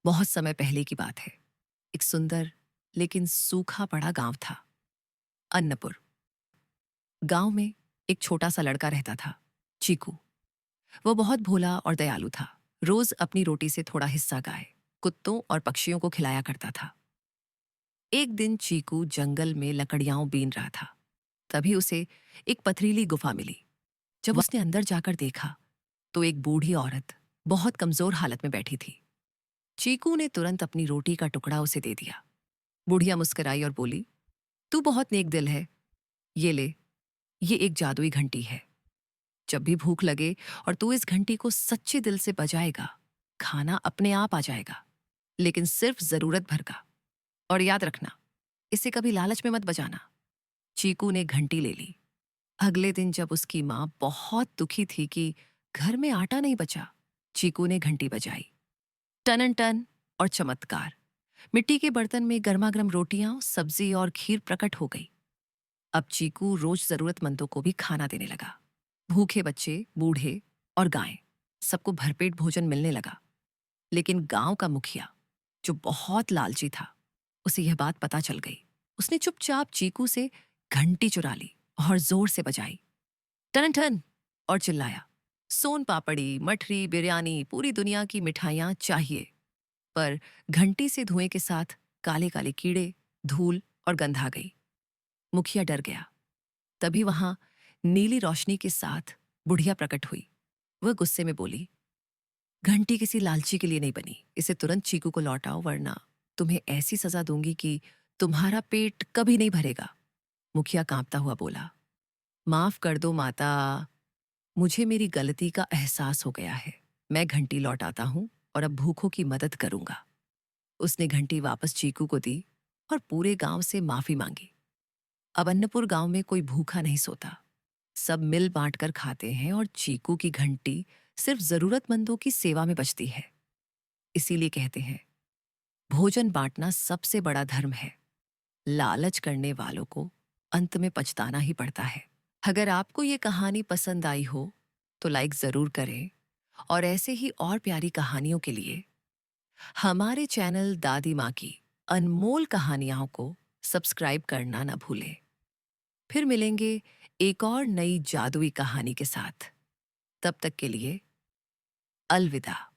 बहुत समय पहले की बात है। एक सुंदर लेकिन सूखा पड़ा गांव था, अन्नपुर। गांव में एक छोटा सा लड़का रहता था, चीकू। वो बहुत भोला और दयालु था। रोज अपनी रोटी से थोड़ा हिस्सा गाय, कुत्तों और पक्षियों को खिलाया करता था। एक दिन चीकू जंगल में लकड़ियां बीन रहा था। तभी उसे एक पथरीली गुफा मिली। जब उसने अंदर जाकर देखा तो एक बूढ़ी औरत बहुत कमजोर हालत में बैठी थी। चीकू ने तुरंत अपनी रोटी का टुकड़ा उसे दे दिया। बुढ़िया मुस्कुराई और बोली, तू बहुत नेक दिल है। ये ले, ये एक जादुई घंटी है। जब भी भूख लगे और तू इस घंटी को सच्चे दिल से बजाएगा, खाना अपने आप आ जाएगा, लेकिन सिर्फ जरूरत भर का। और याद रखना, इसे कभी लालच में मत बजाना। चीकू ने घंटी ले ली। अगले दिन जब उसकी माँ बहुत दुखी थी कि घर में आटा नहीं बचा, चीकू ने घंटी बजाई। टनन टन, और चमत्कार! मिट्टी के बर्तन में गर्मा गर्म रोटियां, सब्जी और खीर प्रकट हो गई। अब चीकू रोज जरूरतमंदों को भी खाना देने लगा। भूखे बच्चे, बूढ़े और गायें, सबको भरपेट भोजन मिलने लगा। लेकिन गांव का मुखिया, जो बहुत लालची था, उसे यह बात पता चल गई। उसने चुपचाप चीकू से घंटी चुरा ली और जोर से बजाई, टन टन, और चिल्लाया, सोन पापड़ी, मठरी, बिरयानी, पूरी दुनिया की मिठाइयां चाहिए। पर घंटी से धुएं के साथ काले काले कीड़े, धूल और गंध आ गई। मुखिया डर गया। तभी वहां नीली रोशनी के साथ बुढ़िया प्रकट हुई। वह गुस्से में बोली, घंटी किसी लालची के लिए नहीं बनी। इसे तुरंत चीकू को लौटाओ, वरना तुम्हें ऐसी सजा दूंगी कि तुम्हारा पेट कभी नहीं भरेगा। मुखिया कांपता हुआ बोला, माफ कर दो माता, मुझे मेरी गलती का एहसास हो गया है। मैं घंटी लौटाता हूं और अब भूखों की मदद करूंगा। उसने घंटी वापस चीकू को दी और पूरे गांव से माफी मांगी। अब अन्नपुर गांव में कोई भूखा नहीं सोता। सब मिल बांट कर खाते हैं और चीकू की घंटी सिर्फ जरूरतमंदों की सेवा में बजती है। इसीलिए कहते हैं, भोजन बांटना सबसे बड़ा धर्म है। लालच करने वालों को अंत में पछताना ही पड़ता है। अगर आपको ये कहानी पसंद आई हो तो लाइक जरूर करें, और ऐसे ही और प्यारी कहानियों के लिए हमारे चैनल दादी माँ की अनमोल कहानियों को सब्सक्राइब करना न भूलें। फिर मिलेंगे एक और नई जादुई कहानी के साथ। तब तक के लिए अलविदा।